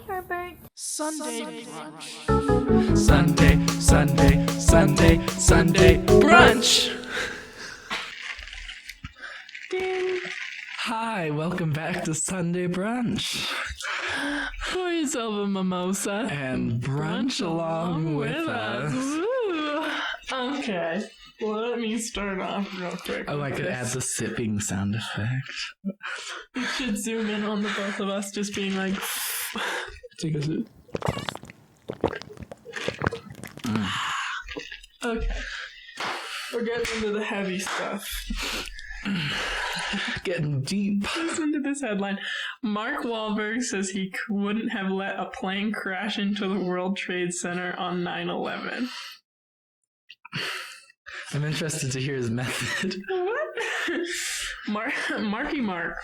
Sunday brunch. Sunday brunch. Ding. Hi, welcome back to Sunday brunch. Pour yourself a mimosa And brunch along with us. Woo. Okay, well, let me start off real quick. Oh, I could add the sipping sound effect. You should zoom in on the both of us just being like... Take a sip. Okay. We're getting into the heavy stuff. Getting deep. Listen to this headline. Mark Wahlberg says he wouldn't have let a plane crash into the World Trade Center on 9/11. I'm interested to hear his method. What? Marky Mark.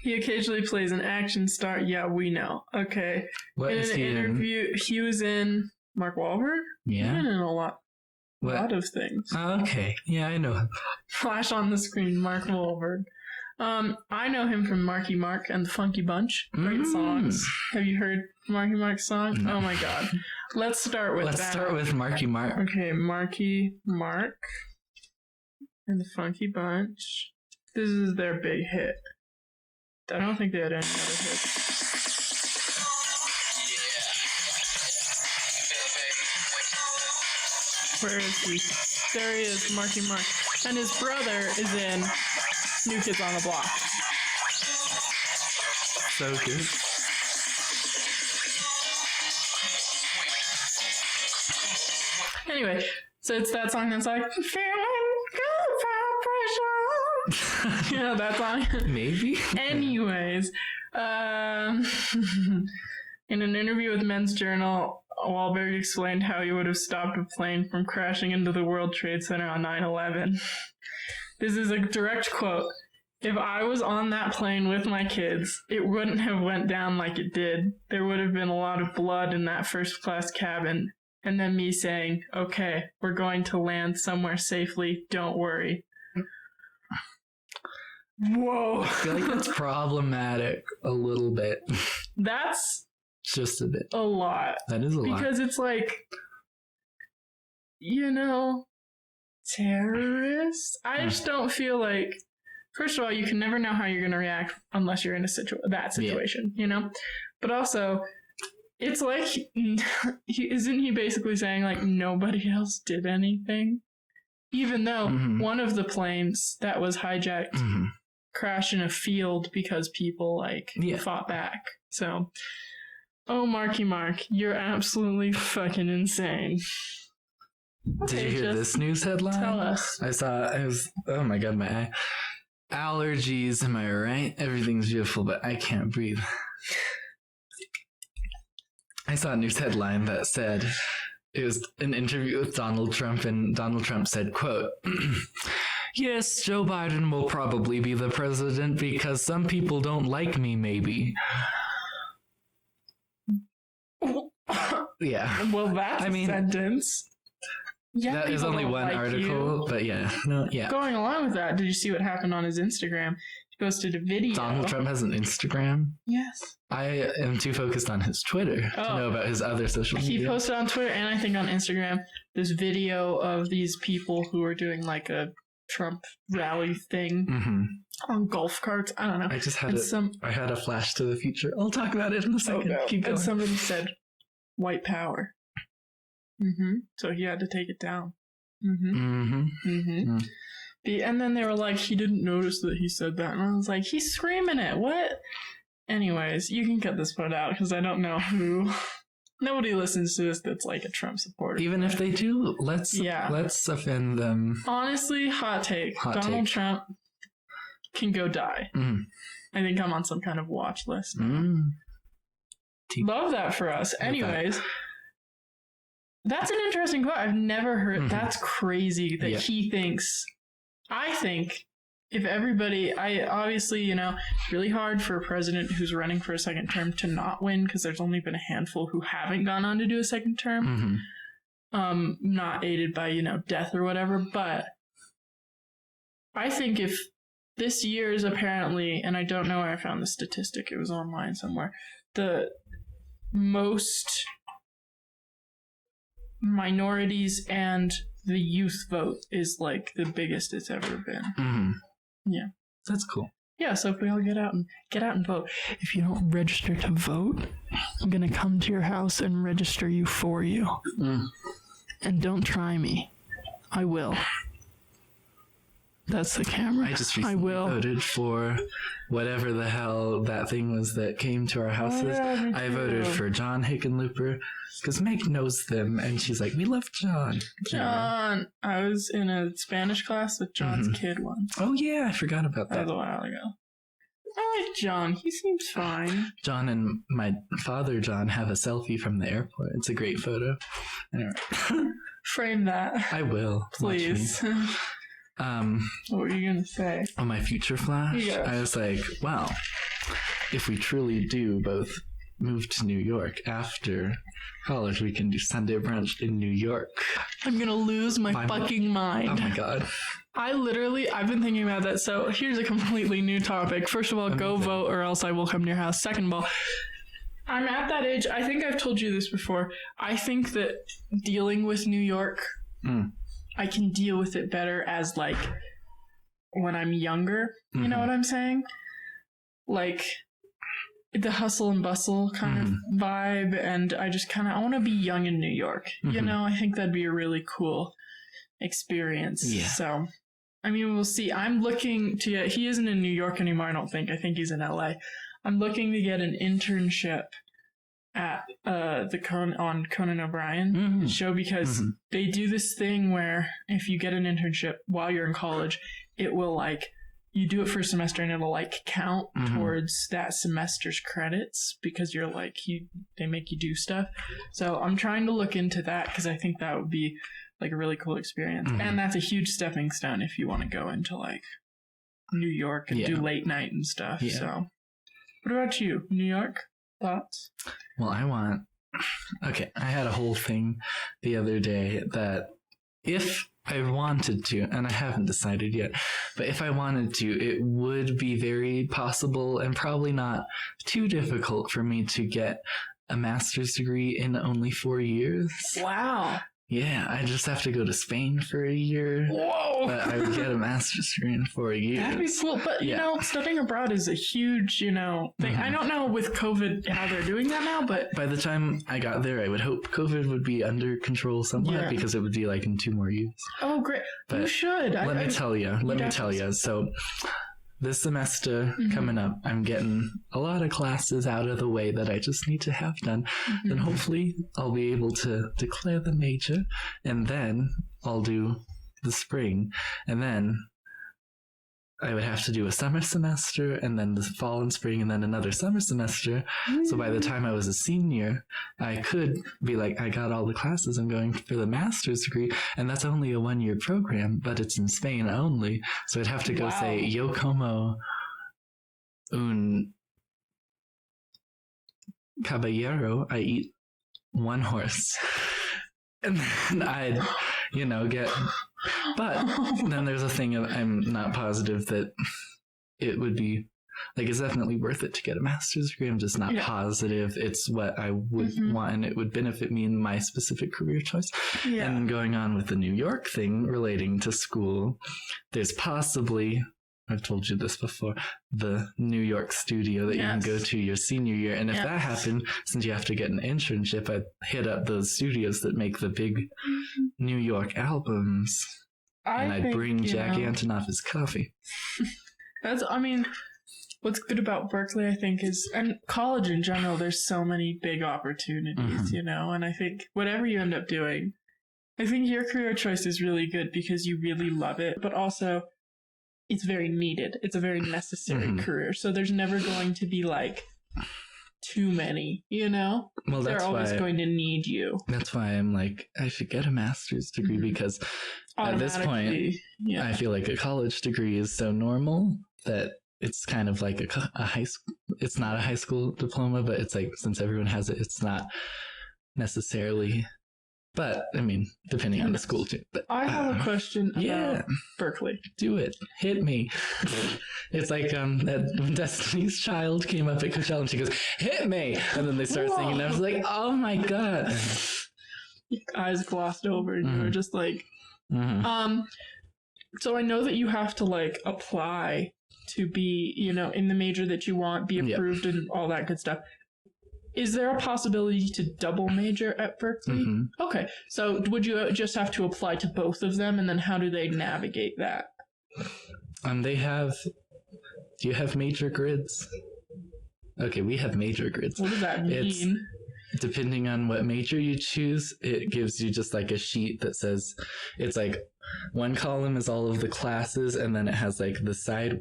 He occasionally plays an action star. Yeah, we know. Okay. What in is an he interview, he was in Mark Wahlberg? Yeah. He's been in a lot of things. Okay. Yeah, I know him. Flash on the screen, Mark Wahlberg. I know him from Marky Mark and the Funky Bunch. Great songs. Have you heard Marky Mark's song? No. Oh my god. Let's start with Let's start with Marky Mark. Okay, Marky Mark and the Funky Bunch. This is their big hit. I don't think they had any other hits. Where is he? There he is, Marky Mark. And his brother is in New Kids on the Block. So good. Anyway, so it's that song that's like, feeling good vibration. You know that song? Maybe. Anyways, in an interview with Men's Journal, Wahlberg explained how he would have stopped a plane from crashing into the World Trade Center on 9/11. This is a direct quote. If I was on that plane with my kids, it wouldn't have went down like it did. There would have been a lot of blood in that first class cabin. And then me saying, okay, we're going to land somewhere safely, don't worry. Whoa. I feel like that's problematic a little bit. That's Just a bit. a lot. That is a lot. Because it's like, you know, terrorists? I just don't feel like, first of all, you can never know how you're going to react unless you're in that situation, you know? But also, it's like, isn't he basically saying, like, nobody else did anything? Even though one of the planes that was hijacked crashed in a field because people, like, fought back. So, oh, Marky Mark, you're absolutely fucking insane. Did you hear this news headline? Tell us. Oh my god, my eye. Allergies, am I right? Everything's beautiful, but I can't breathe. I saw a news headline that said it was an interview with Donald Trump, and Donald Trump said, quote, yes, Joe Biden will probably be the president because some people don't like me, maybe. Yeah. Well, that's a sentence. Yeah, that is only one article, but yeah. No, yeah. Going along with that, did you see what happened on his Instagram? He posted a video. Donald Trump has an Instagram? Yes. I am too focused on his Twitter to know about his other social media. He posted on Twitter and I think on Instagram this video of these people who are doing like a Trump rally thing on golf carts. I don't know. I just had I had a flash to the future. I'll talk about it in a second. Oh, no. Keep going. And somebody said, white power. So he had to take it down. And then they were like, he didn't notice that he said that. And I was like, he's screaming it. What? Anyways, you can cut this part out because I don't know who. Nobody listens to this that's like a Trump supporter. Even if they do, let's offend them. Honestly, hot take. Donald Trump can go die. I think I'm on some kind of watch list. Love that for us. Anyways. That's an interesting quote. I've never heard. That's crazy that he thinks. I think if everybody, obviously, you know, it's really hard for a president who's running for a second term to not win because there's only been a handful who haven't gone on to do a second term. Not aided by, you know, death or whatever. But I think if this year is apparently, and I don't know where I found the statistic, it was online somewhere, most minorities and the youth vote is like the biggest it's ever been. Mm-hmm. Yeah. That's cool. Yeah, so if we all get out and vote. If you don't register to vote, I'm gonna come to your house and register you for you. And don't try me. I will. That's the camera. I just recently voted for whatever the hell that thing was that came to our houses. Yeah, I voted for John Hickenlooper because Meg knows them, and she's like, "We love John." John. I was in a Spanish class with John's kid once. Oh yeah, I forgot about That that. was a while ago. I like John. He seems fine. John and my father, John, have a selfie from the airport. It's a great photo. Anyway. Frame that. I will. Please. What were you going to say? On my future flash, Yes. I was like, well, if we truly do both move to New York after college, we can do Sunday brunch in New York. I'm going to lose my fucking mind. Oh my god. I've been thinking about that. So here's a completely new topic. First of all, go vote or else I will come to your house. Second of all, I'm at that age. I think I've told you this before. I think that dealing with New York, I can deal with it better as like when I'm younger. You know what I'm saying? Like the hustle and bustle kind of vibe. And I just I want to be young in New York. You know, I think that'd be a really cool experience. Yeah. So, I mean, we'll see. I'm looking to get, he isn't in New York anymore, I don't think. I think he's in LA. I'm looking to get an internship at on Conan O'Brien show because they do this thing where if you get an internship while you're in college, it will like, you do it for a semester and it'll like count towards that semester's credits because you're like, they make you do stuff. So I'm trying to look into that because I think that would be like a really cool experience. And that's a huge stepping stone if you want to go into like New York and do late night and stuff. Yeah. So what about you? New York? Thoughts? Well, I had a whole thing the other day that if I wanted to, and I haven't decided yet, but if I wanted to, it would be very possible and probably not too difficult for me to get a master's degree in only 4 years. Wow. Yeah, I just have to go to Spain for a year. Whoa! But I would get a master's degree in 4 years. That'd be cool. But, you know, studying abroad is a huge, thing. I don't know with COVID how they're doing that now, but... By the time I got there, I would hope COVID would be under control somewhat because it would be like in 2 more years. Oh, great. But you should. Let me tell you. So... this semester coming up, I'm getting a lot of classes out of the way that I just need to have done. And hopefully I'll be able to declare the major, and then I'll do the spring. And then I would have to do a summer semester, and then the fall and spring, and then another summer semester. So by the time I was a senior, I could be like, I got all the classes, I'm going for the master's degree, and that's only a 1-year program, but it's in Spain only. So I'd have to go say, Yo como un caballero, I eat 1 horse. And then I'd, get... But then there's a thing of I'm not positive that it would be, like, it's definitely worth it to get a master's degree. I'm just not positive it's what I would want and it would benefit me in my specific career choice. Yeah. And going on with the New York thing relating to school, there's possibly... I've told you this before, the New York studio that you can go to your senior year. And if that happened, since you have to get an internship, I'd hit up those studios that make the big New York albums. And I'd bring Jack Antonoff his coffee. What's good about Berkeley, I think, is, and college in general, there's so many big opportunities, and I think whatever you end up doing, I think your career choice is really good because you really love it, but also it's very needed. It's a very necessary career. So there's never going to be like too many, Well, they're always going to need you. That's why I'm like, I should get a master's degree because at this point, I feel like a college degree is so normal that it's kind of like a high school. It's not a high school diploma, but it's like, since everyone has it, it's not necessarily But I mean, depending on the school too. But I have a question about Berkeley. Do it. Hit me. It's like when Destiny's Child came up at Coachella and she goes, "Hit me," and then they start singing. And I was like, "Oh my god!" Your eyes glossed over, and you were just like, Mm-hmm. So I know that you have to like apply to be, in the major that you want, be approved, and all that good stuff. Is there a possibility to double major at Berkeley? Mm-hmm. Okay, so would you just have to apply to both of them, and then how do they navigate that? Do you have major grids? Okay, we have major grids. What does that mean? Depending on what major you choose, it gives you just like a sheet that says, it's like one column is all of the classes, and then it has like the side,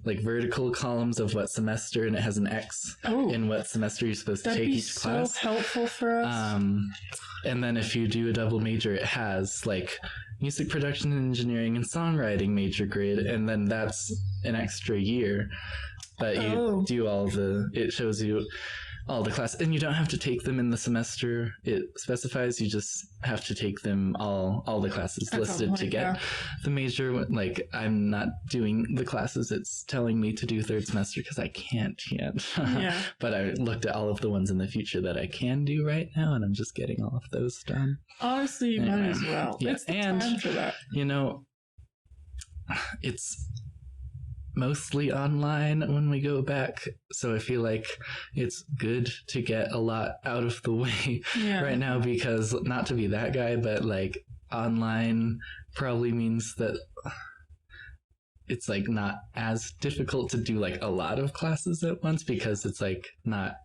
like vertical columns of what semester, and it has an X in what semester you're supposed to take each class. That'd be so helpful for us. And then if you do a double major, it has like music production and engineering and songwriting major grade, and then that's an extra year. But you do it shows you all the classes, and you don't have to take them in the semester it specifies. You just have to take them all the classes listed to get the major. Like, I'm not doing the classes it's telling me to do third semester because I can't yet. But I looked at all of the ones in the future that I can do right now, and I'm just getting all of those done. Honestly, you might as well. Yeah. It's the time for that. It's mostly online when we go back, so I feel like it's good to get a lot out of the way right now, because not to be that guy, but like online probably means that it's like not as difficult to do like a lot of classes at once, because it's like not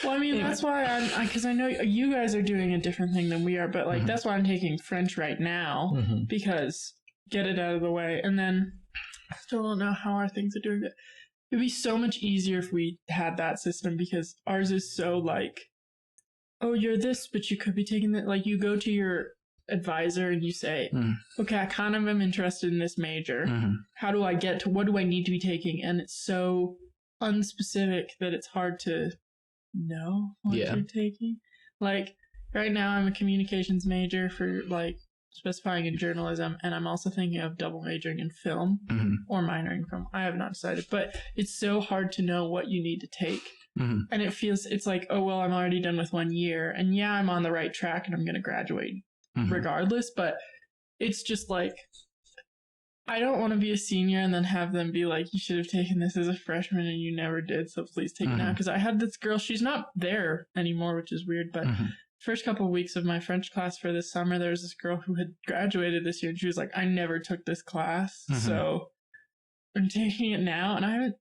Well, I mean, anyway. That's why because I know you guys are doing a different thing than we are, but like that's why I'm taking French right now, because get it out of the way, and then I still don't know how our things are doing it. It'd be so much easier if we had that system, because ours is so like, oh, you're this, but you could be taking that. Like, you go to your advisor and you say, okay, I kind of am interested in this major. How do I get to, what do I need to be taking? And it's so unspecific that it's hard to know what you're taking. Like, right now I'm a communications major for like specifying in journalism, and I'm also thinking of double majoring in film or minoring in film. I have not decided, but it's so hard to know what you need to take. And it's like, oh, well, I'm already done with 1 year, and I'm on the right track and I'm going to graduate regardless, but it's just like, I don't want to be a senior and then have them be like, you should have taken this as a freshman and you never did, so please take it now. Because I had this girl, she's not there anymore, which is weird, but first couple of weeks of my French class for this summer, there was this girl who had graduated this year, and she was like, I never took this class, so I'm taking it now, and I haven't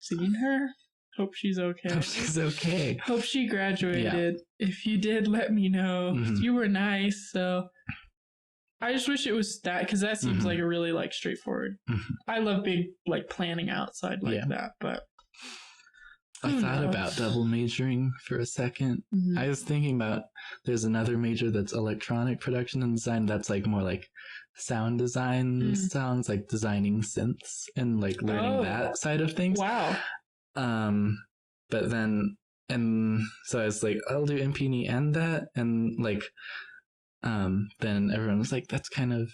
seen her. Hope she's okay. Hope she's okay. Hope she graduated. If you did, let me know. You were nice, so I just wish it was that, because that seems like a really like straightforward. I love being like planning outside like that, but I thought about double majoring for a second. I was thinking about, there's another major that's electronic production and design, that's like more like sound design sounds, like designing synths and like learning that side of things. Wow. But then, and so I was like, I'll do MPNE and that, and like, then everyone was like, that's kind of,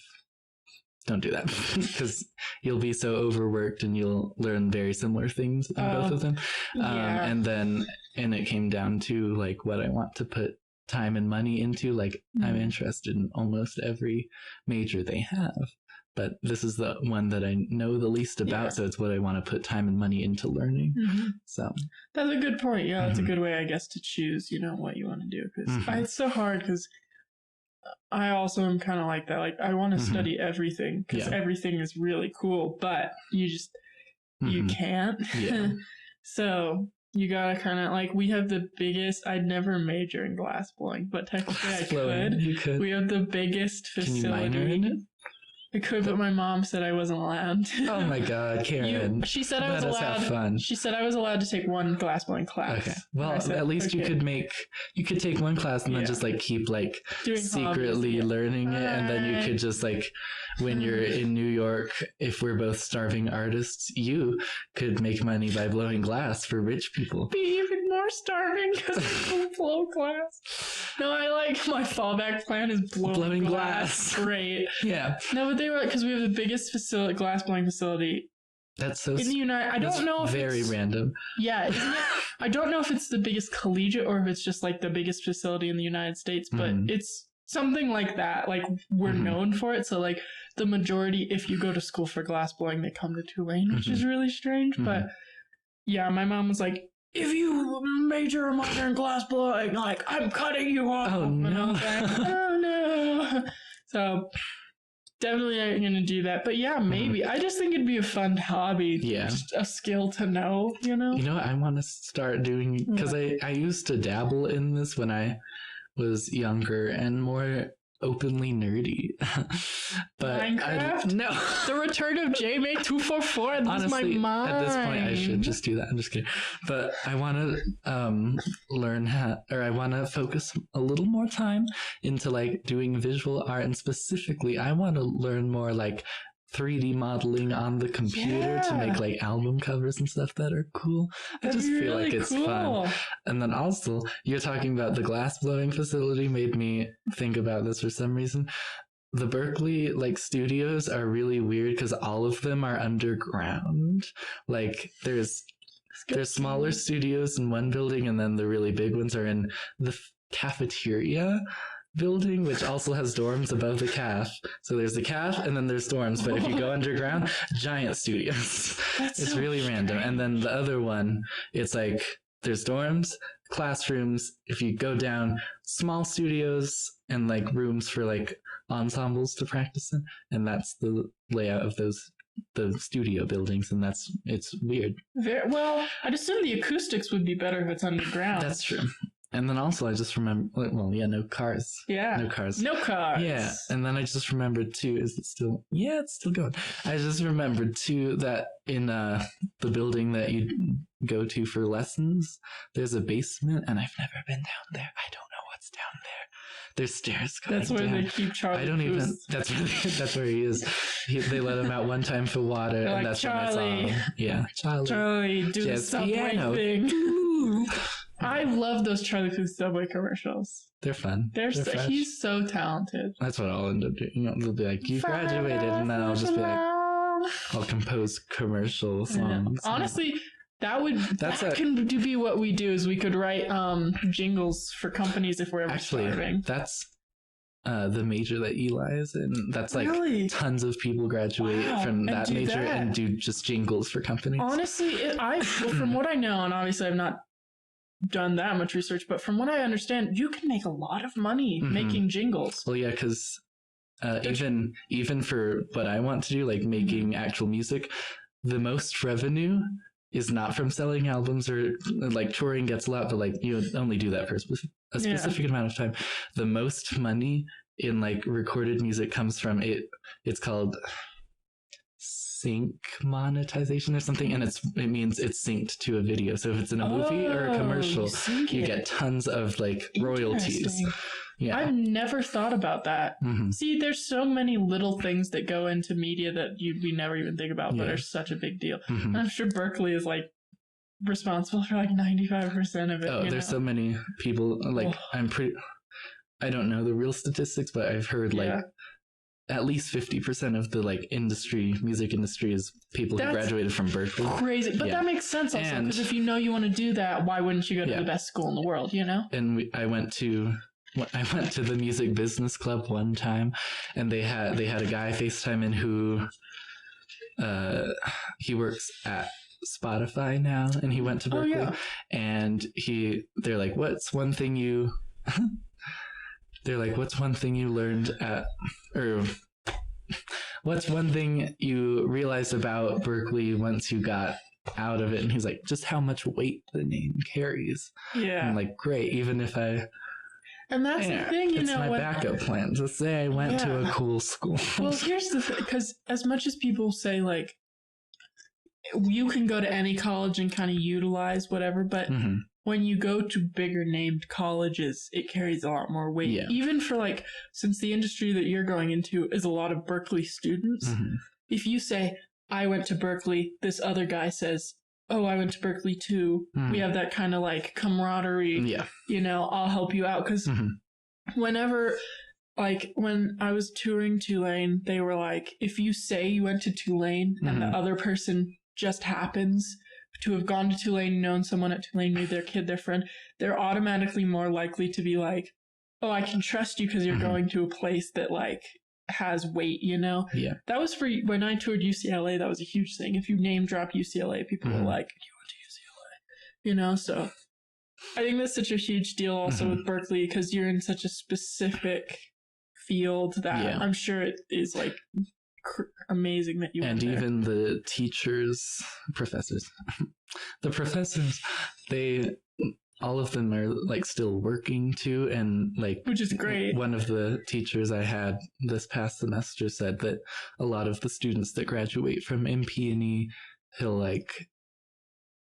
don't do that, because you'll be so overworked and you'll learn very similar things in both of them. And it came down to like what I want to put time and money into. Like, I'm interested in almost every major they have, but this is the one that I know the least about, so it's what I want to put time and money into learning. So that's a good point. Yeah, that's a good way, I guess, to choose, what you want to do, because it's so hard, because I also am kind of like that. Like, I want to study everything, because everything is really cool, but you just, you can't. So you gotta kind of, like, we have the biggest, I'd never major in glass blowing, but technically I could. You could. We have the biggest facility. Can you minor in it? I could, but my mom said I wasn't allowed. Oh my God, Karen! She said I was allowed. Let us have fun. She said I was allowed to take one glassblowing class. Okay. Well, at least you could take one class and then just like keep like doing secretly hobbies, learning it, and then you could just like, when you're in New York, if we're both starving artists, you could make money by blowing glass for rich people. Be even more starving because we blow glass. No, I like my fallback plan is blowing glass. Great. Yeah. No, but they were because we have the biggest glass blowing facility That's so in the United. I don't know if very random. Yeah, isn't it? I don't know if it's the biggest collegiate or if it's just like the biggest facility in the United States, but it's something like that. Like we're known for it. So like the majority, if you go to school for glass blowing, they come to Tulane, which is really strange. But yeah, my mom was like, if you major or minor in glass blowing, like I'm cutting you off. Oh no! And I was like, oh no! So definitely I'm gonna do that. But yeah, maybe. I just think it'd be a fun hobby. Yeah, just a skill to know. You know. You know what I want to start doing because I used to dabble in this when I was younger and more openly nerdy. But Minecraft? No. The Return of JMay244. Honestly, my mind. at this point, I should just do that. I'm just kidding. But I want to learn how, or I want to focus a little more time into like doing visual art, and specifically, I want to learn more like 3D modeling on the computer to make like album covers and stuff that are cool. I just feel like it's fun. And then also, you're talking about the glass blowing facility made me think about this for some reason. The Berkeley like studios are really weird because all of them are underground. Like there's smaller studios in one building, and then the really big ones are in the cafeteria building, which also has dorms above the caf. So there's the caf and then there's dorms, but if you go underground, giant studios. It's so really random. And then the other one, it's like there's dorms, classrooms. If you go down, small studios and like rooms for like ensembles to practice in, and that's the layout of the studio buildings, and it's weird. Well, I'd assume the acoustics would be better if it's underground. That's true. And then also I just remember, well, yeah, no cars. Yeah. No cars. No cars. Yeah. And then I just remembered too, is it still, yeah, it's still going. I just remembered too that in the building that you go to for lessons, there's a basement, and I've never been down there. I don't know what's down there. There's stairs going That's where down. they keep Charlie. I don't even, that's where he is. They let him out one time for water, and like, that's Charlie. when I saw him. Yeah. Charlie, do the subway piano. thing. I love those Charlie Puth Subway commercials. They're fun. He's so talented. That's what I'll end up doing. They'll be like, you graduated, and then I'll just be like, I'll compose commercial songs. Honestly, that can be what we do. Is we could write jingles for companies if we're ever starving. That's the major that Eli is in. That's like tons of people graduate from that major and do just jingles for companies. Honestly, from what I know, and obviously I've not done that much research, but from what I understand, you can make a lot of money making jingles. Well, yeah, because even for what I want to do, like making actual music, the most revenue is not from selling albums, or like touring gets a lot, but like you only do that for a specific amount of time. The most money in like recorded music comes from it's called sync monetization or something, and it means it's synced to a video. So if it's in a movie or a commercial, you get tons of like royalties. Yeah, I've never thought about that. See, there's so many little things that go into media that we never even think about, but are such a big deal. And I'm sure Berkeley is like responsible for like 95% of it. Oh, there's so many people. Like I don't know the real statistics, but I've heard like at least 50% of the like music industry is people who graduated from Berkeley. Crazy, but that makes sense also, because if you know you want to do that, why wouldn't you go to the best school in the world? You know. And I went to the music business club one time, and they had a guy FaceTime in who he works at Spotify now, and he went to Berkeley, and they're like, what's one thing you learned at, or what's one thing you realized about Berkeley once you got out of it? And he's like, just how much weight the name carries. Yeah. And I'm like, great, even if and that's the thing, it's my backup plan to say I went to a cool school. Well, here's the thing, because as much as people say like you can go to any college and kind of utilize whatever, but when you go to bigger named colleges, it carries a lot more weight. Yeah. Even for like, since the industry that you're going into is a lot of Berkeley students, if you say, I went to Berkeley, this other guy says, oh, I went to Berkeley too. We have that kind of like camaraderie, you know, I'll help you out. Because whenever, like, when I was touring Tulane, they were like, if you say you went to Tulane and the other person just happens to have gone to Tulane, known someone at Tulane, made their kid their friend, they're automatically more likely to be like, oh, I can trust you because you're going to a place that, like, has weight, you know? Yeah. That was for, when I toured UCLA, that was a huge thing. If you name drop UCLA, people were like, you went to UCLA, you know? So I think that's such a huge deal also with Berkeley, because you're in such a specific field that I'm sure it is, like, amazing that you went there. Even the professors, the professors, all of them are, like, still working too, and, like, which is great. One of the teachers I had this past semester said that a lot of the students that graduate from MP&E, he'll, like,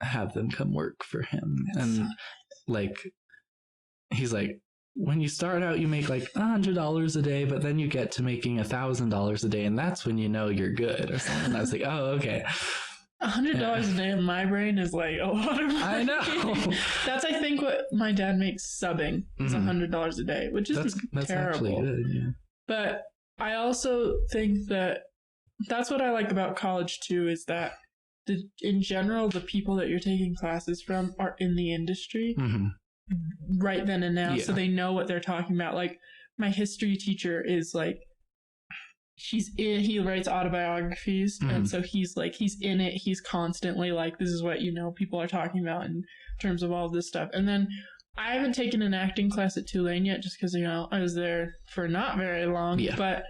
have them come work for him. And like, he's like, when you start out, you make like $100 a day, but then you get to making $1,000 a day, and that's when you know you're good or something. And I was like, oh, okay. $100 a day in my brain is like a lot of money. I know. That's, I think, what my dad makes subbing is $100 a day, which is that's terrible. Actually good, yeah. But I also think that that's what I like about college too, is that in general, the people that you're taking classes from are in the industry right then and now, so they know what they're talking about. Like, my history teacher is like, he writes autobiographies, and so he's in it. He's constantly like, this is what, you know, people are talking about in terms of all this stuff. And then I haven't taken an acting class at Tulane yet, just because, you know, I was there for not very long. But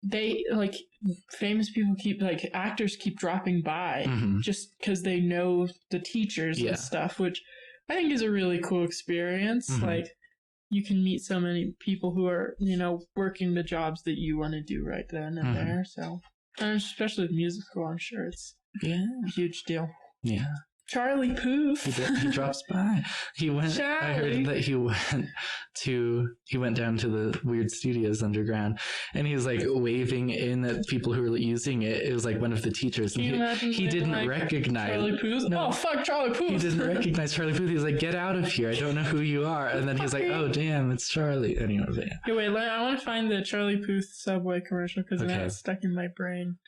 they, like, famous people actors keep dropping by just because they know the teachers and stuff, which I think is a really cool experience. Like, you can meet so many people who are, you know, working the jobs that you want to do right then and there. So, and especially with music school, I'm sure it's a huge deal. Yeah. Charlie Puth. He drops by. He went. Charlie. I heard that he went down to the Weird Studios underground, and he was like waving in at people who were using it. It was like one of the teachers, and he didn't recognize Charlie Puth. No, fuck Charlie Puth. He didn't recognize Charlie Puth. He was like, "Get out of here! I don't know who you are." And then he's like, "Oh damn, it's Charlie." Anyway, Hey, wait, I want to find the Charlie Puth Subway commercial because that's stuck in my brain.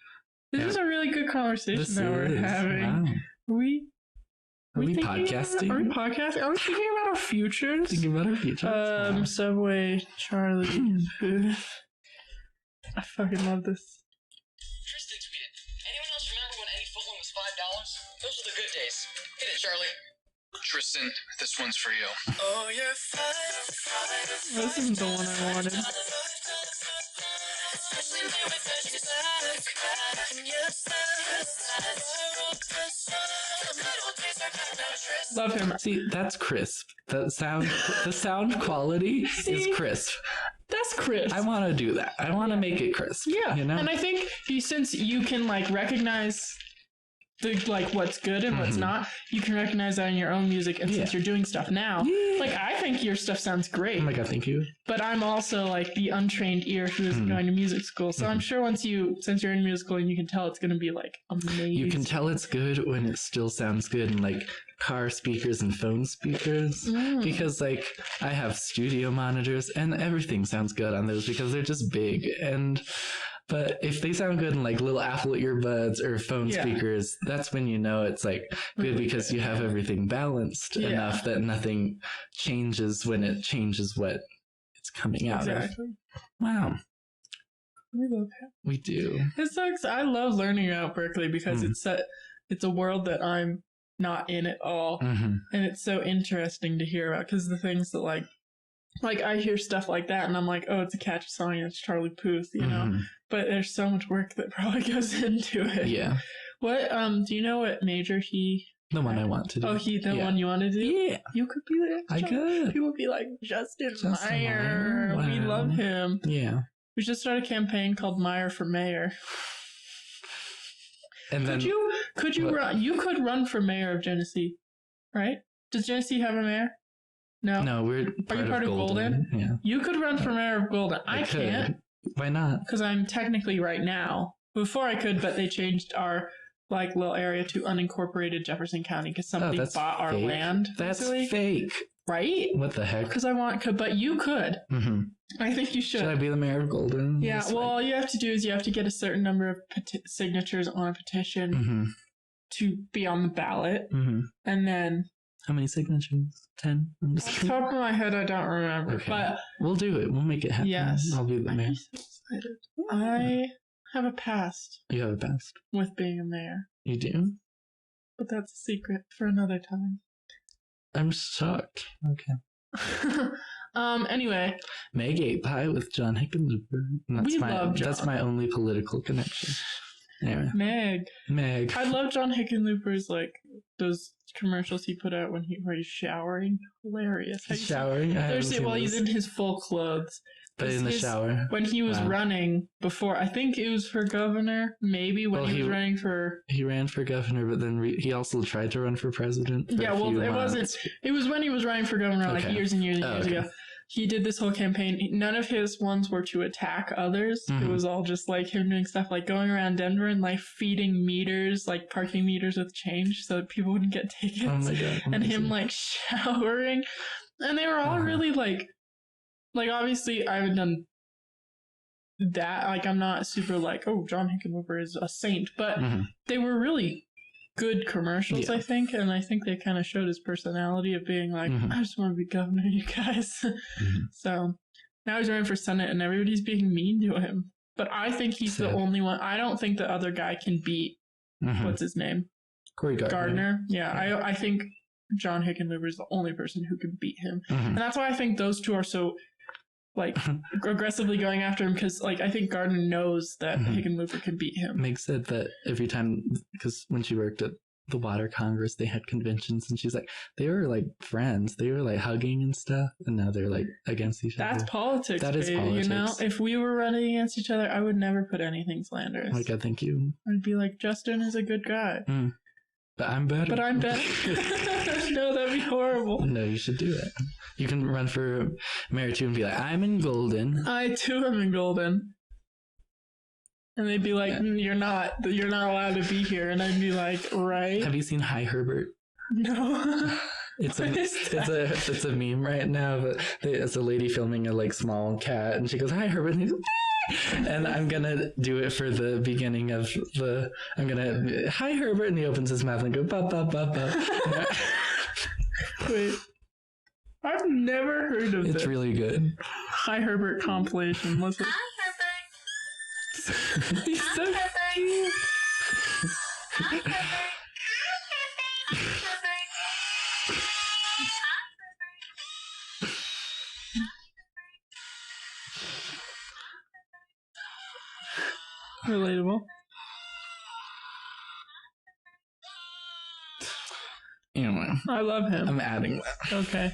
This is a really good conversation that we're having. Wow. Are we podcasting? Are we podcasting? Are we thinking about our futures? Thinking about our futures. Subway, Charlie, Puth. I fucking love this. Tristan tweeted, anyone else remember when any footlong was $5? Those were the good days. Hit it, Charlie. Tristan, this one's for you. Oh, you're fine. This isn't the one I wanted. Love him. See, that's crisp. The sound quality is crisp. That's crisp. I want to do that. I want to make it crisp. Yeah, you know? And I think since you can, like, recognize what's good and what's not, you can recognize that in your own music. And since you're doing stuff now, like, I think your stuff sounds great. Oh my god, thank you. But I'm also like the untrained ear who isn't going to music school, so I'm sure since you're in music school, you can tell it's going to be like amazing. You can tell it's good when it still sounds good in like car speakers and phone speakers, because like I have studio monitors and everything sounds good on those because they're just big. But if they sound good in like little Apple earbuds or phone speakers, that's when you know it's like good, because you have everything balanced enough that nothing changes when it changes what it's coming out of. Wow. We love it. We do. It sucks. I love learning about Berkeley because it's a world that I'm not in at all. And it's so interesting to hear about, because the things that like I hear stuff like that and I'm like, oh, it's a catchy song and it's Charlie Puth, you know? But there's so much work that probably goes into it. Yeah. What, do you know what major he... The one I want to do. Oh, the one you want to do? Yeah. You could be there. I could. People would be like, Justin Meyer. Wow. We love him. Yeah. We should start a campaign called Meyer for Mayor. And then... Could you run? You could run for mayor of Genesee, right? Does Genesee have a mayor? No. No, we're part of Golden. Yeah. You could run for mayor of Golden. I can't. Why not? Because I'm technically right now. Before I could, but they changed our like little area to unincorporated Jefferson County because somebody bought our land. That's basically. fake. Right? What the heck? Because but you could. Mm-hmm. I think you should. Should I be the mayor of Golden? Yeah, That's well, fine. all you have to do is you have to get a certain number of signatures on a petition Mm-hmm. to be on the ballot. Mm-hmm. And then, How many signatures? 10? I'm just off the kidding. top of my head, I don't remember. Okay. But We'll do it. We'll make it happen. yes, I'll be the I'm mayor. so excited. I have a past You have a past. with being a mayor, You do? but that's a secret for another time. I'm shocked. Okay. Anyway, Meg ate pie with John Hickenlooper. We love John. That's my only political connection. Anyway, Meg. Meg. I love John Hickenlooper's, those commercials he put out where he's showering. Hilarious. Have you seen- Showering? I haven't There's seen while he's those. in his full clothes. But in the his- shower. When he was Wow. running before, I think it was for governor, maybe when Well, he was he- running for... He ran for governor, but then he also tried to run for president. For Yeah, a well, few it wasn't... months. It was when he was running for governor, Okay. years and years and Oh, years okay. ago. He did this whole campaign. None of his ones were to attack others. It Mhm. was all just him doing stuff going around Denver and feeding meters, parking meters with change so that people wouldn't get tickets. Oh my god. And amazing. him showering. And they were all Uh-huh. really obviously I haven't done that. I'm not super oh, John Hickenlooper is a saint, but Mhm. they were really good commercials, Yeah. I think, and I think they kind of showed his personality of being Mhm. I just want to be governor, you guys. Mhm. So now he's running for Senate and everybody's being mean to him. But I think he's the Sad. only one. I don't think the other guy can beat, Mhm. what's his name? Corey Gardner. Yeah, I think John Hickenlooper is the only person who can beat him. Mhm. And that's why I think those two are so aggressively going after him, because I think Gardner knows that Mhm. Hickenlooper can beat him. Meg said that every time, because when she worked at the Water Congress, they had conventions, and she's like, they were friends. They were hugging and stuff, and now they're against each That's other. politics, That is baby, politics. you know? If we were running against each other, I would never put anything slanderous. Oh my god, thank you. I'd be like, Justin is a good guy. But I'm better. But I'm better. No, that'd be horrible. No, you should do it. You can run for mayor too and be like, I'm in Golden. I too am in Golden. And they'd be like, you're not allowed to be here. And I'd be like, right? Have you seen Hi Herbert? No. It's What is that? it's a meme right now, but it's a lady filming a small cat, and she goes, "Hi Herbert," and he goes, and I'm gonna do it for the beginning of I'm gonna, "Hi Herbert," and he opens his mouth and go, "Ba ba ba ba." Wait. I've never heard of It's this. really good. Hi Herbert compilation. Listen. Hi, Herbert. He's so cute. Hi, Herbert. Hi, Herbert. Relatable. Anyway, I love him. I'm adding that. Okay.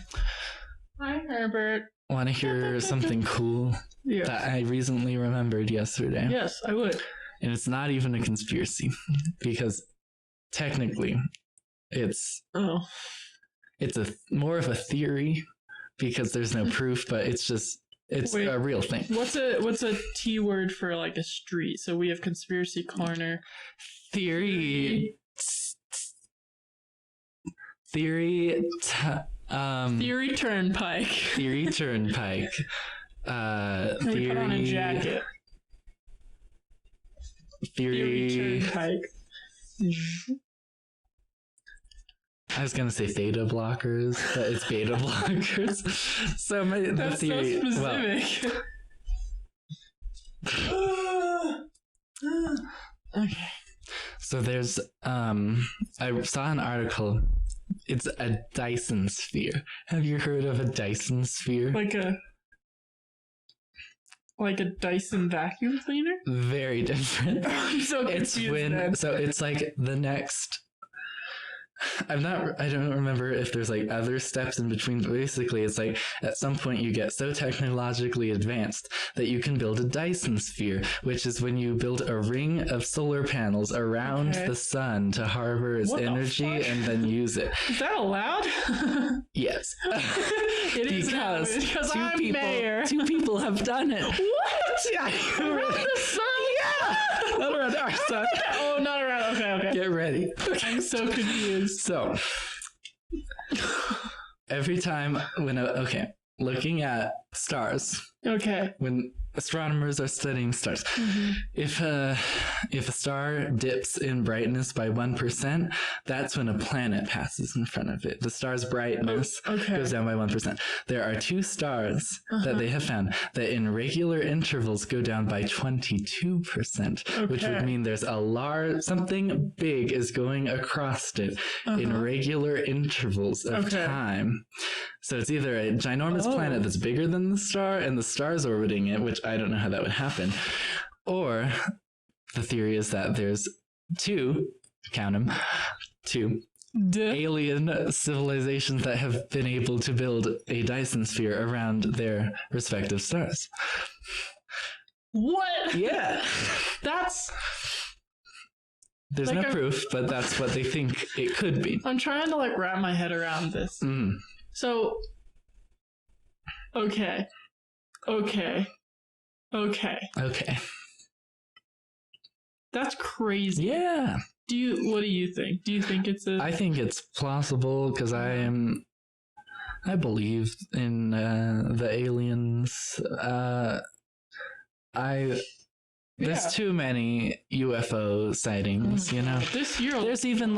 Hi Herbert. Want to hear something cool Yeah. that I recently remembered yesterday? Yes, I would. And it's not even a conspiracy, because technically it's Oh. more of a theory, because there's no proof, but it's Wait. a real thing. What's a T word for a street? So we have conspiracy corner. Theory. Theory. Theory turnpike. Theory turnpike. And we Theory. put on a jacket. Theory turnpike. I was gonna say theta blockers, but it's beta blockers. So the That's theory. so Well, specific. Okay. so there's I saw an article. It's a Dyson Sphere. Have you heard of a Dyson Sphere? Like a Dyson vacuum cleaner? Very different. I'm so It's confused. then. so it's the next. I don't remember if there's other steps in between, but basically it's at some point you get so technologically advanced that you can build a Dyson Sphere, which is when you build a ring of solar panels around Okay. the sun to harbor its What the energy fuck? and then use it. Is that allowed? Yes. It is now, because I'm mayor. two people have done it. What? Yeah. Around the sun? Yeah. Not around our sun. Oh, not around. Okay. Get ready. I'm so confused. So, every time looking at stars, Okay. when astronomers are studying stars, if a star dips in brightness by 1%, that's when a planet passes in front of it. The star's brightness goes down by 1%. There are 2 stars that they have found that in regular intervals go down by 22%, which would mean there's something big is going across it in regular intervals of time. So it's either a ginormous planet that's bigger than the star and the star's orbiting it, which I don't know how that would happen. Or the theory is that there's 2, count them, 2 alien civilizations that have been able to build a Dyson Sphere around their respective stars. What? Yeah. There's like no proof, but that's what they think it could be. I'm trying to like wrap my head around this. So, okay. That's crazy. Yeah. What do you think? Do you think it's I think it's plausible because I believe in the aliens. There's too many UFO sightings, you know. This year, there's even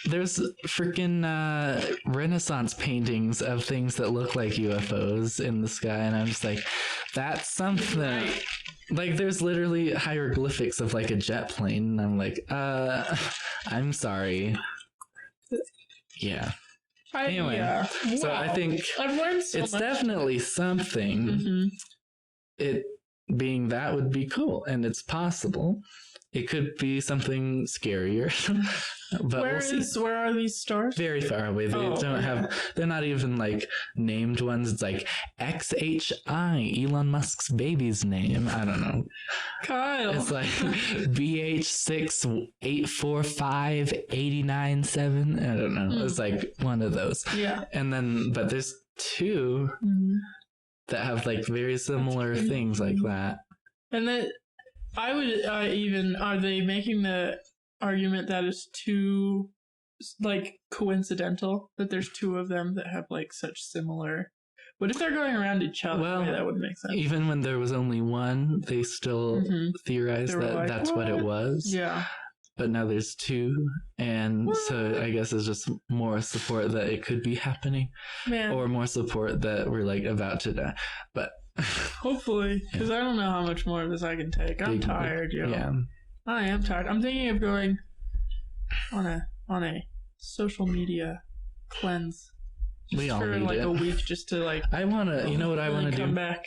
there's freaking Renaissance paintings of things that look like UFOs in the sky, and I'm just like, that's something. Right. Like, there's literally hieroglyphics of like a jet plane, and I'm like, I'm sorry. Yeah. Anyway, so I think I've learned so it's much. Definitely something. It being that would be cool, and it's possible. It could be something scarier, but we'll see. Where are these stars? Very far away. They don't have. They're not even like named ones. It's like XHI, Elon Musk's baby's name. I don't know. Kyle. It's like BH6845897. I don't know. It's like one of those. Yeah. And then, but there's 2 that have like very similar things like that. And then I would are they making the argument that it's too like coincidental that there's 2 of them that have like such similar? What if they're going around each other? Well, that would make sense. Even when there was only one, they still theorized that like, that's what it was. Yeah. But now there's 2, and so I guess it's just more support that it could be happening, or more support that we're like about to die. But hopefully, because I don't know how much more of this I can take. I'm tired, yo. Yeah, I am tired. I'm thinking of going on a social media cleanse. We all need like it. A week, just to like. I wanna. You know what I wanna do? Come back.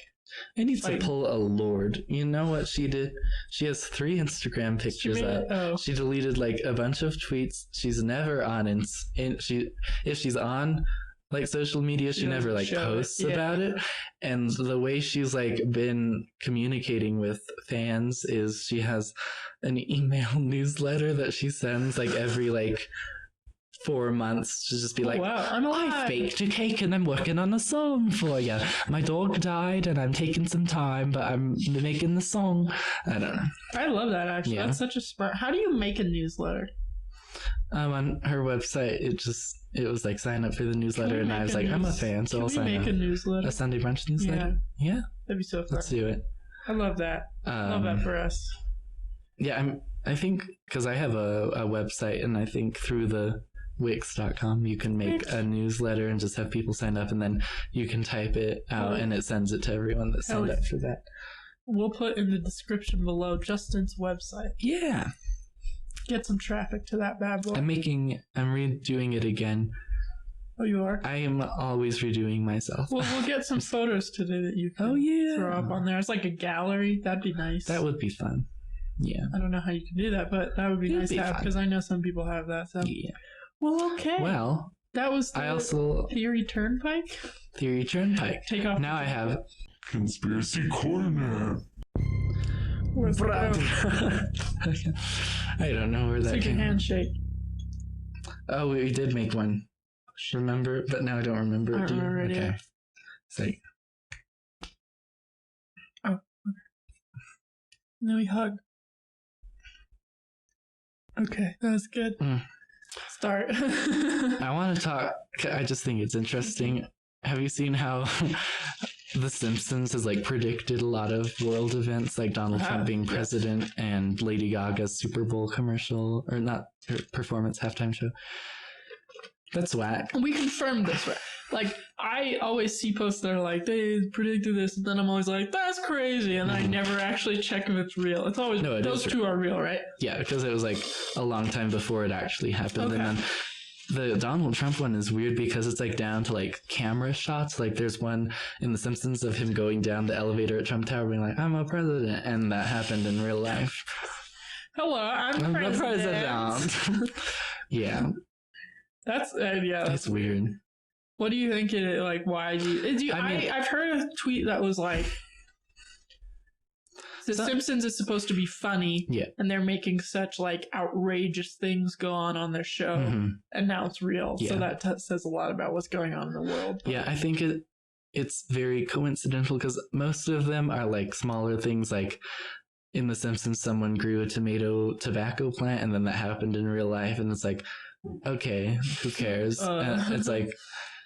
I need to pull a Lord. You know what she did? She has 3 Instagram pictures up. She deleted like a bunch of tweets. She's never on if she's on like social media, she never like posts about it. And the way she's like been communicating with fans is she has an email newsletter that she sends like every like 4 months to just be like, wow, I'm alive. I baked a cake and I'm working on a song for you. My dog died and I'm taking some time, but I'm making the song. I don't know. I love that, actually. Yeah. That's such a smart. How do you make a newsletter? On her website, it was like sign up for the newsletter, and I was like, I'm a fan, so I'll sign up. Make a newsletter? A Sunday Brunch newsletter? Yeah. That'd be so fun. Let's do it. I love that. Love that for us. Yeah, I think because I have a website, and I think through the Wix.com you can make a newsletter and just have people sign up, and then you can type it out and it sends it to everyone that signed up for that. We'll put in the description below Justin's website. Yeah. Get some traffic to that bad boy. I'm redoing it again. Oh, you are? I am always redoing myself. Well, we'll get some photos today that you can throw up on there. It's like a gallery. That'd be nice. That would be fun. Yeah. I don't know how you can do that, but that would be nice to have, because I know some people have that. So. Yeah. Well, okay. Well, that was the Theory Turnpike. Theory Turnpike. Take off. Now I have Conspiracy Corner. Where's the I don't know where that came. Take a handshake. Oh, we did make one. Remember? But now I don't remember it. Okay. Say. Oh. Now we hug. Okay, that was good. Start. I want to talk. I just think it's interesting. Have you seen how The Simpsons has like predicted a lot of world events, like Donald Trump being president and Lady Gaga's Super Bowl commercial, or not, her performance halftime show? That's whack. We confirmed this, right? Like, I always see posts that are like, they predicted this, and then I'm always like, that's crazy, and I never actually check if it's real. It's always, those two are real, right? Yeah, because it was like a long time before it actually happened. Okay. And then the Donald Trump one is weird because it's like down to like camera shots. Like there's one in The Simpsons of him going down the elevator at Trump Tower being like, I'm a president. And that happened in real life. Hello, I'm the president. Yeah. That's, yeah. That's weird. What do you think it, like, why do you, I've heard a tweet that was like, The Simpsons is supposed to be funny, and they're making such like outrageous things go on their show, and now it's real. So that says a lot about what's going on in the world. Yeah, I think it's very coincidental because most of them are like smaller things. Like in The Simpsons, someone grew a tobacco plant, and then that happened in real life, and it's like, okay, who cares? And it's like.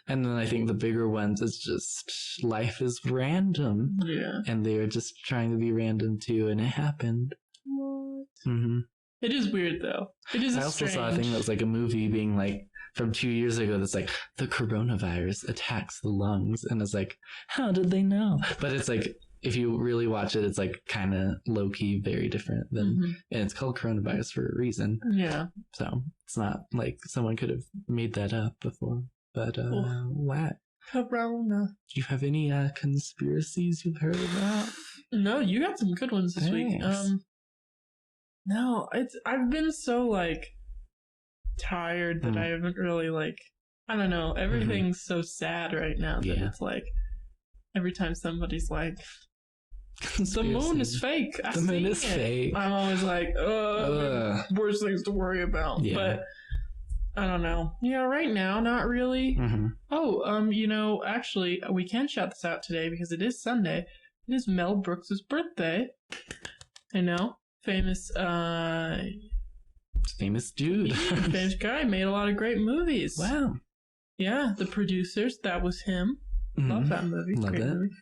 And then I think the bigger ones is just life is random. Yeah. And they were just trying to be random too, and it happened. What? Mm-hmm. It is weird though. It is. I also saw a thing that was like a movie being like from 2 years ago that's like the coronavirus attacks the lungs, and it's like, how did they know? But it's like if you really watch it, it's like kind of low key, very different than, and it's called coronavirus for a reason. Yeah. So it's not like someone could have made that up before. But, what? Corona. Do you have any conspiracies you've heard about? No, you got some good ones this week. No, I've been so, like, tired that I haven't really, like, I don't know, everything's so sad right now that it's like, every time somebody's like, the moon is fake. The moon is fake. I'm always like, worst things to worry about. Yeah. But I don't know. Yeah, right now, not really. Oh, you know, actually, we can shout this out today because it is Sunday. It is Mel Brooks' birthday. I know. Famous dude. Famous guy. Made a lot of great movies. Wow. Yeah, The Producers. That was him. Love that movie. Love great it. movie.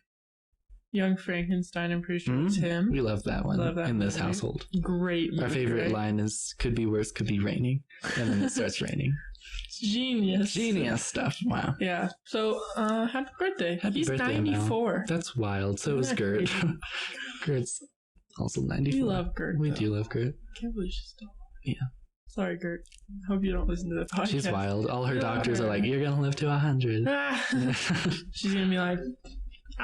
Young Frankenstein, I'm pretty sure it's him. We love that one in this movie. household. Great movie. Our favorite line is, could be worse, could be raining. And then it starts raining. Genius. Genius stuff. Wow. Yeah. So, happy birthday. He's birthday, 94. Mel. That's wild. So is Gert. Gert's also 94. We love Gert. We do love Gert. I can't believe she's still alive. Yeah. Sorry, Gert. Hope you don't listen to the podcast. She's wild. All her doctors are like, you're going to live to 100. She's going to be like,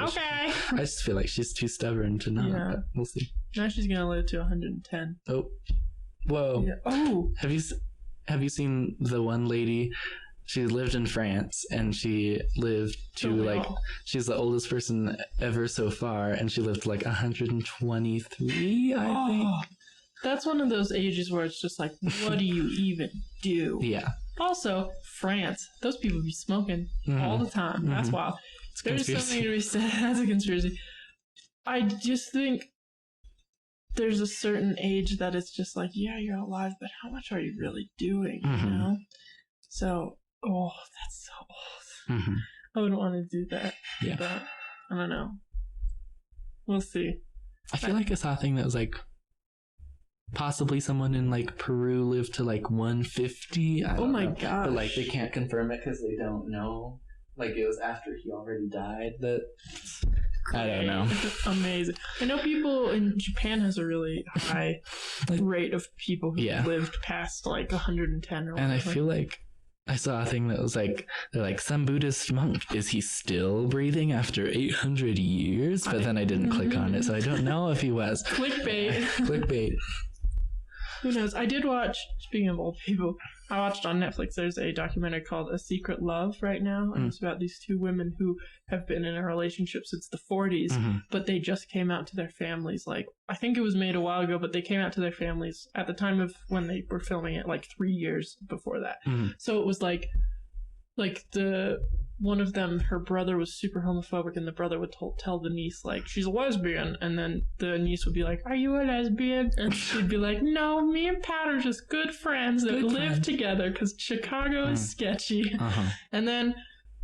okay. I just feel like she's too stubborn to not. Yeah. But we'll see. Now she's going to live to 110. Oh. Whoa. Yeah. Oh. Have you seen the one lady? She lived in France and she lived to she's the oldest person ever so far, and she lived like 123, I think. That's one of those ages where it's just like, what do you even do? Yeah. Also, France. Those people be smoking all the time. That's wild. There's something to be said. That's a conspiracy. I just think there's a certain age that it's just like, yeah, you're alive, but how much are you really doing, you know? So, that's so old. I wouldn't want to do that. Yeah. But, I don't know. We'll see. I feel like I saw a thing that was like, possibly someone in like Peru lived to like 150. I don't know. God. But like they can't confirm it because they don't know. Like it was after he already died. That I don't know. Amazing. I know people in Japan has a really high rate of people who lived past like 110 or whatever. And I feel like I saw a thing that was like, they're like, some Buddhist monk, is he still breathing after 800 years? But then I didn't click on it, so I don't know if he was. Clickbait. Clickbait. Who knows? I did watch, speaking of old people, I watched on Netflix, there's a documentary called A Secret Love right now, and it's about these two women who have been in a relationship since the 40s, but they just came out to their families, like, I think it was made a while ago, but they came out to their families at the time of when they were filming it, like 3 years before that. So it was like the one of them, her brother was super homophobic, and the brother would tell the niece, like, she's a lesbian, and then the niece would be like, are you a lesbian? And she'd be like, no, me and Pat are just good friends that live together, because Chicago is sketchy. And then,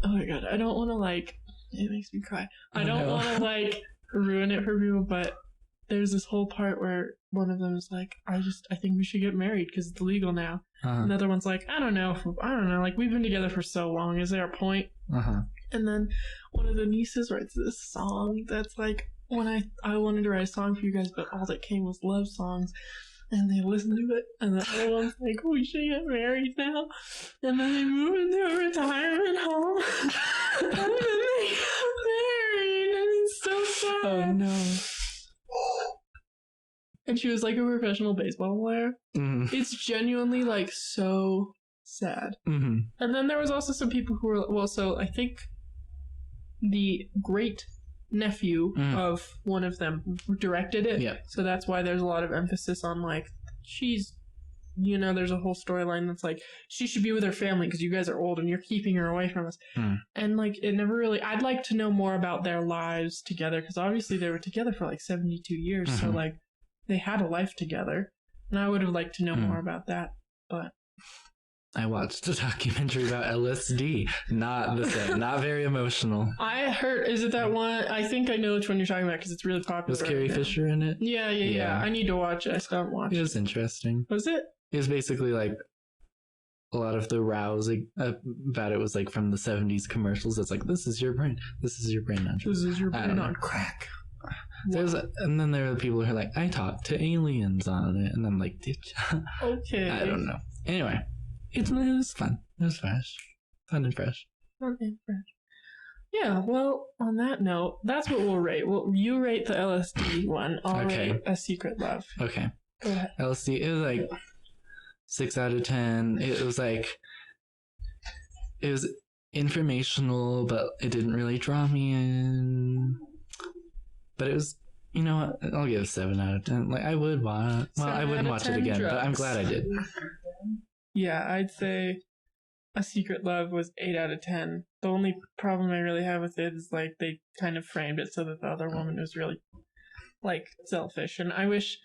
oh my god, I don't want to, like, it makes me cry. I don't want to, like, ruin it for people, but there's this whole part where one of them is like, I think we should get married because it's legal now. Another one's like, I don't know, like, we've been together for so long, is there a point? And then one of the nieces writes this song that's like, when I wanted to write a song for you guys, but all that came was love songs, and they listened to it, and the other one's like, we should get married now, and then they move into a retirement home, and then they get married, and it's so sad. Oh no. And she was like a professional baseball player. It's genuinely like so sad. And then there was also some people who were, well, so I think the great nephew of one of them directed it. Yeah. So that's why there's a lot of emphasis on, like, she's, you know, there's a whole storyline that's like, she should be with her family because you guys are old and you're keeping her away from us. And, like, it never really, I'd like to know more about their lives together, because obviously they were together for like 72 years. So, like, they had a life together, and I would have liked to know more about that, but... I watched a documentary about LSD. Not the same. Not very emotional. I heard... Is it that one? I think I know which one you're talking about, because it's really popular. Was Carrie Fisher in it? Yeah. I need to watch it. I still haven't watched it. It was interesting. Was it? It was basically like... A lot of the rows about it was like from the 70s commercials. It's like, this is your brain. This is your brain on This is your brain on crack. And then there are the people who are like, I talked to aliens on it, and I'm like, did you? Okay. I don't know. Anyway, it was fun. It was fresh. Fun and fresh. Yeah, well, on that note, that's what we'll rate. Well, you rate the LSD one. I'll rate A Secret Love. Okay. Go ahead. LSD, it was like 6 out of 10. It was like, it was informational, but it didn't really draw me in. But it was, you know what, I'll give it 7 out of 10. Like, I would watch, well, I wouldn't watch it again, but I'm glad I did. Yeah, I'd say A Secret Love was 8 out of 10. The only problem I really have with it is, like, they kind of framed it so that the other woman was really, like, selfish. And I wish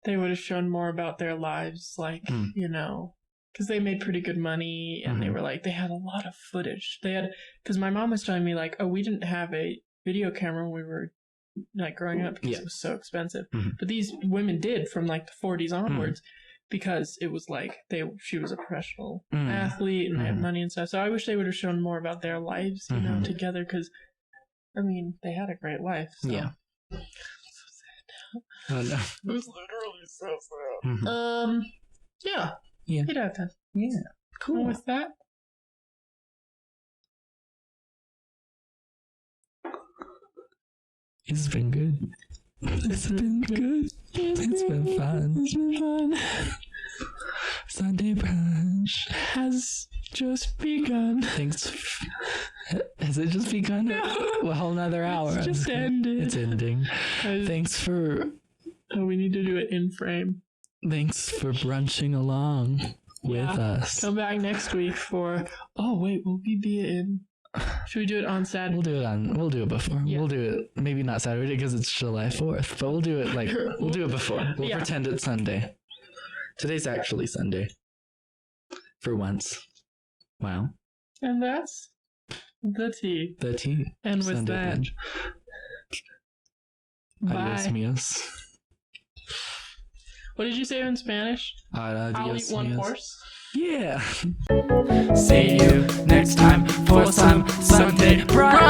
they would have shown more about their lives, like, you know, because they made pretty good money, and they were, like, they had a lot of footage. They had, because my mom was telling me, like, oh, we didn't have a video camera when we were, like, growing up because it was so expensive. But these women did from, like, the 40s onwards, because it was like she was a professional athlete, and they had money and stuff. So I wish they would have shown more about their lives, you know, together, because I mean, they had a great life. So. Yeah. So sad. Oh no. It was literally so sad. Yeah. 8 out of 10. Yeah. Cool. And with that, it's been good. It's been good. It's been fun. It's been fun. Sunday brunch has just begun. Thanks. Has it just begun? No. A whole nother hour. It's just ended. It's ending. Thanks for... Oh, we need to do it in frame. Thanks for brunching along with us. Come back next week for... Oh, wait, will we be in... Should we do it on Saturday? We'll do it before. Yeah. We'll do it maybe not Saturday because it's July 4th, but we'll do it we'll do it before. We'll pretend it's Sunday. Today's actually Sunday. For once. Wow. And that's the tea. The tea. And with Sunday that, lunch. Adios míos. What did you say in Spanish? I'll eat one horse. Yeah. See you next time for some Sunday brunch.